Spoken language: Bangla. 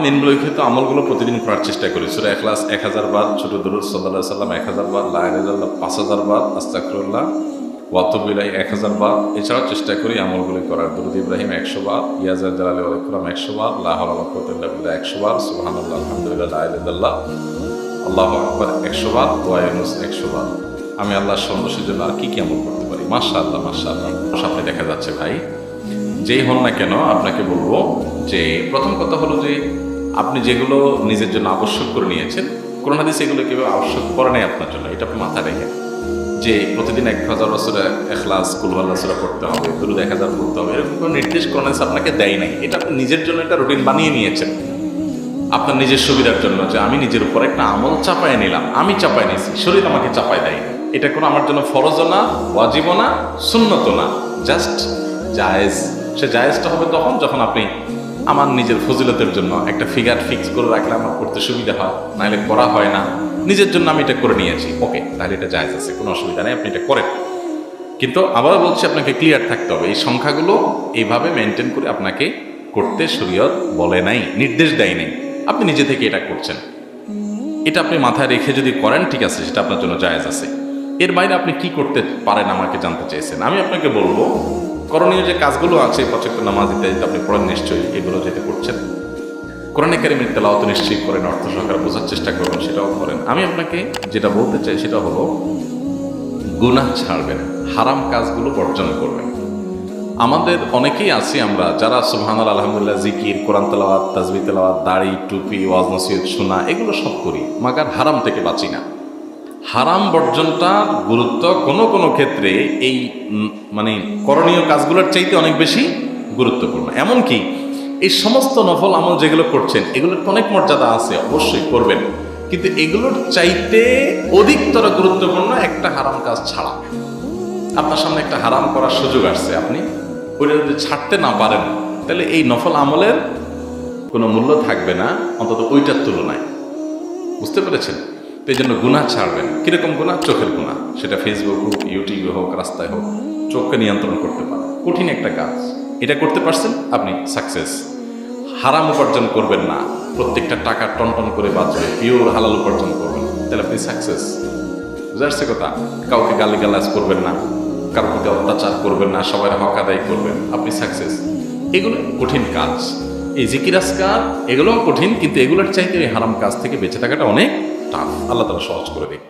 নিম্নলিখিত আমলগুলো প্রতিদিন করার চেষ্টা করি। সূরা ইখলাস 1000 বার, ছোট দরুদ সাল্লাল্লাহু আলাইহি ওয়াসাল্লাম 1000 বার, লা ইলাহা ইল্লাল্লাহ 5000 বার, আস্তাগফিরুল্লাহ ওয়া আতুবু ইলাইহি 1000 বার। এছাড়াও চেষ্টা করি আমলগুলি করার। দরুদ ইব্রাহিম 100 বার, ইয়া যাল জালালি ওয়াল ইকরাম 100 বার, লা হাওলা ওয়ালা কুওয়াতা ইল্লা বিল্লাহ 100 বার, সুবহানাল্লাহ আলহামদুলিল্লাহ লা ইলাহা ইল্লাল্লাহ আল্লাহু আকবার 100 বার, ওয়া ইউনুস 100 বার। আমি আল্লাহর সন্তুষ্টির জন্য আর কি কি আমল করতে পারি? মাশাআল্লাহ মাশাআল্লাহ। সামনে দেখা যাচ্ছে ভাই, যেই হন না কেন আপনাকে বলবো যে প্রথম কথা হলো যে আপনি যেগুলো নিজের জন্য আবশ্যক করে নিয়েছেন, কোরআন হাদিস এগুলো কেউ আবশ্যক করে নেই আপনার জন্য, এটা আপনি মাথায় রেখে যে প্রতিদিন 1000 সূরা ইখলাস, কুল হুয়াল্লাহু সূরা পড়তে হবে, দরুদ 1000 পড়তে হবে, এরকম কোনো নির্দেশ কোরআন হাদিস আপনাকে দেয় নাই। এটা আপনি নিজের জন্য একটা রুটিন বানিয়ে নিয়েছেন আপনার নিজের সুবিধার জন্য, যে আমি নিজের উপর একটা আমল চাপায় নিলাম, আমি চাপায় নিয়েছি, শরীর আমাকে চাপায় দেয়। এটা কোনো আমার জন্য ফরজও না, ওয়াজিবও না, সুন্নতও না, জাস্ট জায়েজ। সে জায়েজটা হবে তখন যখন আপনি আমার নিজের ফজিলতের জন্য একটা ফিগার ফিক্স করে রাখলে আমার করতে সুবিধা হয়, নাহলে করা হয় না। নিজের জন্য আমি এটা করে নিয়েছি, ওকে, তাহলে এটা জায়েজ আছে, কোনো অসুবিধা নেই, আপনি এটা করেন। কিন্তু আবার বলছি, আপনাকে ক্লিয়ার থাকতে হবে, এই সংখ্যাগুলো এইভাবে মেনটেন করে আপনাকে করতে শরীয়ত বলে নাই, নির্দেশ দেয় নাই, আপনি নিজে থেকে এটা করছেন। এটা আপনি মাথায় রেখে যদি করেন, ঠিক আছে, সেটা আপনার জন্য জায়েজ আছে। এর বাইরে আপনি কি করতে পারেন আমাকে জানতে চেয়েছেন। আমি আপনাকে বলবো, করণীয় যে কাজগুলো আছে, ৫ ওয়াক্ত নামাজ ইত্যাদি আপনি পড়েন নিশ্চয়ই, এগুলো যেতে করছেন। কোরআনে কারিমের তেলাওয়াত নিশ্চয়ই করেন, অর্থ সহকারে বোঝার চেষ্টা করবেন, সেটাও করেন। আমি আপনাকে যেটা বলতে চাই সেটা হলো, গুনাহ ছাড়বেন, হারাম কাজগুলো বর্জন করবেন। আমাদের অনেকেই আছি আমরা যারা সুবহানাল্লাহ, আলহামদুলিল্লাহ, জিকির, কোরআন তেলাওয়াত, তাসবিহ তেলাওয়াত, দাড়ি, টুপি, ওয়াজ নসিহত শোনা, এগুলো সব করি, মাগার হারাম থেকে বাঁচি না। হারাম বর্জনটার গুরুত্ব কোনো কোনো ক্ষেত্রে এই মানে করণীয় কাজগুলোর চাইতে অনেক বেশি গুরুত্বপূর্ণ। এমনকি এই সমস্ত নফল আমল যেগুলো করছেন, এগুলোর অনেক মর্যাদা আছে, অবশ্যই করবেন, কিন্তু এগুলোর চাইতে অধিকতর গুরুত্বপূর্ণ একটা হারাম কাজ ছাড়া। আপনার সামনে একটা হারাম করার সুযোগ আসছে, আপনি ওইটা যদি ছাড়তে না পারেন, তাহলে এই নফল আমলের কোনো মূল্য থাকবে না, অন্তত ওইটার তুলনায়। বুঝতে পেরেছেন? এই জন্য গুনাহ ছাড়বেন। কিরকম গুনাহ? চোখের গুনাহ, সেটা ফেসবুক হোক, ইউটিউবে হোক, রাস্তায় হোক, চোখকে নিয়ন্ত্রণ করতে পারেন, কঠিন একটা কাজ। এটা করতে পারছেন, আপনি সাকসেস। হারাম উপার্জন করবেন না, প্রত্যেকটা টাকা টনটন করে বাঁচবে, পিওর হালাল উপার্জন করবেন, তাহলে আপনি সাকসেস। বুঝতে পারছে কথা? কাউকে গালিগালাজ করবেন না, কারোর প্রতি অত্যাচার করবেন না, সবার হক আদায় করবেন, আপনি সাকসেস। এগুলো কঠিন কাজ, এই জিকির আজকার এগুলোও কঠিন, কিন্তু এগুলোর চাইতে এই হারাম কাজ থেকে বেঁচে থাকাটা অনেক টাফ। আল্লাহ তাআলা সহজ করে দিক।